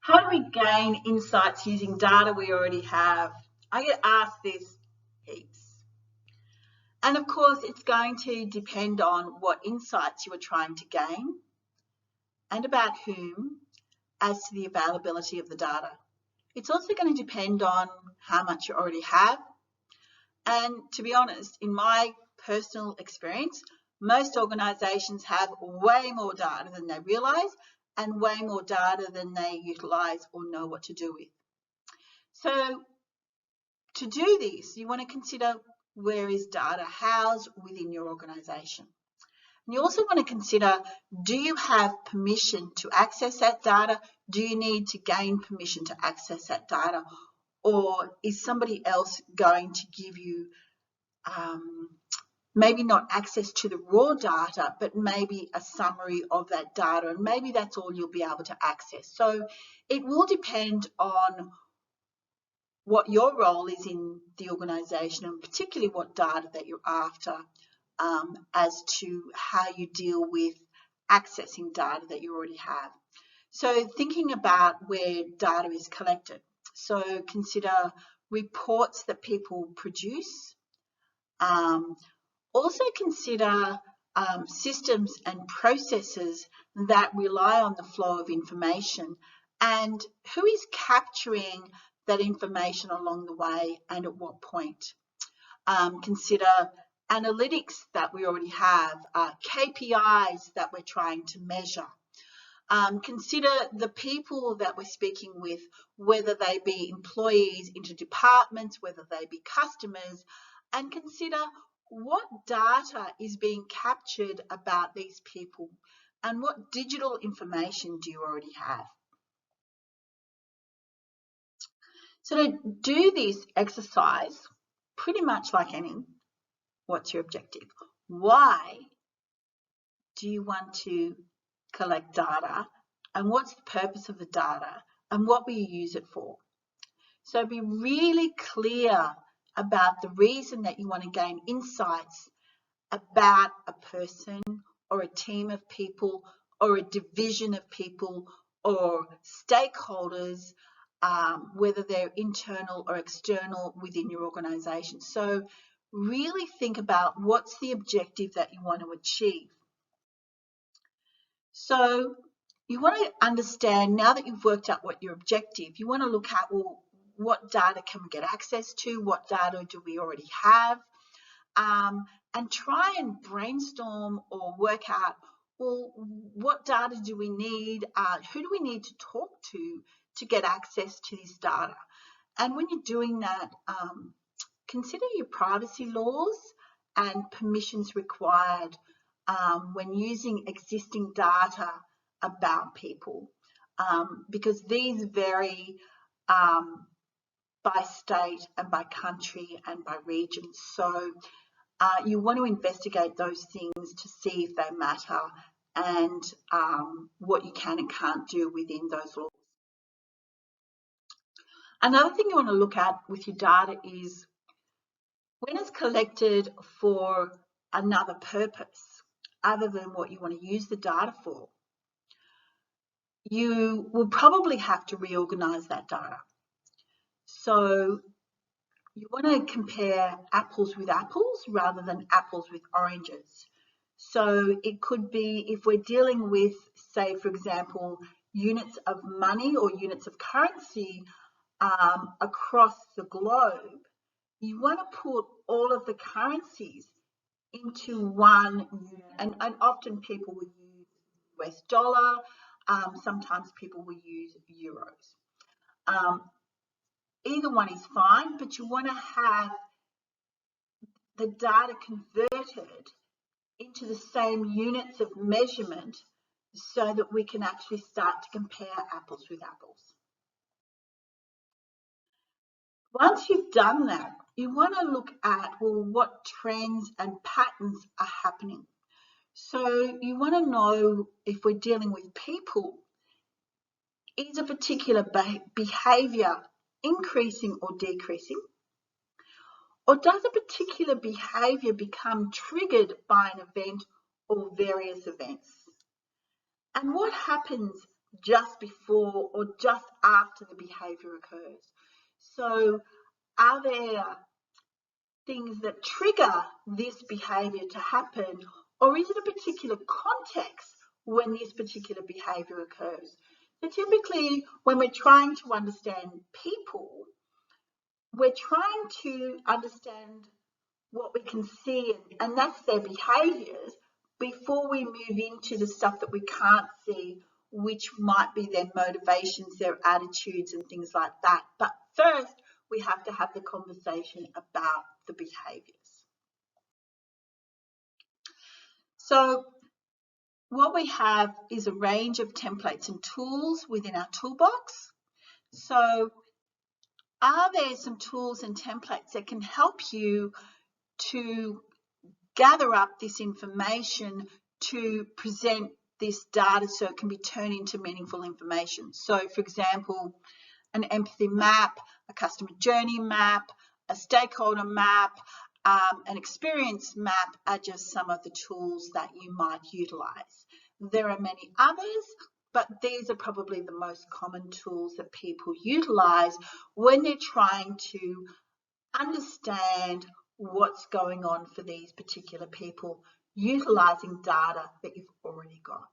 How do we gain insights using data we already have? I get asked this heaps. And of course, it's going to depend on what insights you are trying to gain and about whom as to the availability of the data. It's also going to depend on how much you already have. And to be honest, in my personal experience, most organisations have way more data than they realise and way more data than they utilise or know what to do with. So to do this, you want to consider where is data housed within your organisation. And you also want to consider, do you have permission to access that data? Do you need to gain permission to access that data? Or is somebody else going to give you maybe not access to the raw data, but maybe a summary of that data, and maybe that's all you'll be able to access. So it will depend on what your role is in the organisation and particularly what data that you're after as to how you deal with accessing data that you already have. So thinking about where data is collected. So consider reports that people produce. Also consider systems and processes that rely on the flow of information and who is capturing that information along the way and at what point. Consider analytics that we already have, KPIs that we're trying to measure. Consider the people that we're speaking with, whether they be employees into departments, whether they be customers, and consider what data is being captured about these people and what digital information do you already have. So to do this exercise, pretty much like any, what's your objective? Why do you want to collect data, and what's the purpose of the data, and what will you use it for? So be really clear about the reason that you want to gain insights about a person or a team of people or a division of people or stakeholders, whether they're internal or external within your organisation. So really think about what's the objective that you want to achieve. So you want to understand, now that you've worked out what your objective, you want to look at, well, what data can we get access to? What data do we already have? And try and brainstorm or work out, well, what data do we need? Who do we need to talk to get access to this data? And when you're doing that, consider your privacy laws and permissions required when using existing data about people, because these vary by state and by country and by region. So you want to investigate those things to see if they matter and what you can and can't do within those laws. Another thing you want to look at with your data is when it's collected for another purpose other than what you want to use the data for, you will probably have to reorganize that data. So you want to compare apples with apples rather than apples with oranges. So it could be, if we're dealing with, say, for example, units of money or units of currency across the globe, you want to put all of the currencies into one unit. And often people will use US dollar, sometimes people will use euros. Either one is fine, but you want to have the data converted into the same units of measurement so that we can actually start to compare apples with apples. Once you've done that, you want to look at, well, what trends and patterns are happening. So you want to know, if we're dealing with people, is a particular behaviour increasing or decreasing? Or does a particular behaviour become triggered by an event or various events? And what happens just before or just after the behaviour occurs. So are there things that trigger this behaviour to happen, or is it a particular context when this particular behaviour occurs? So typically when we're trying to understand people, we're trying to understand what we can see, and that's their behaviours, before we move into the stuff that we can't see, which might be their motivations, their attitudes and things like that. But first, we have to have the conversation about the behaviours. So what we have is a range of templates and tools within our toolbox. So are there some tools and templates that can help you to gather up this information to present this data so it can be turned into meaningful information? So for example, an empathy map, a customer journey map, a stakeholder map, an experience map are just some of the tools that you might utilize. There are many others, but these are probably the most common tools that people utilize when they're trying to understand what's going on for these particular people, utilizing data that you've already got.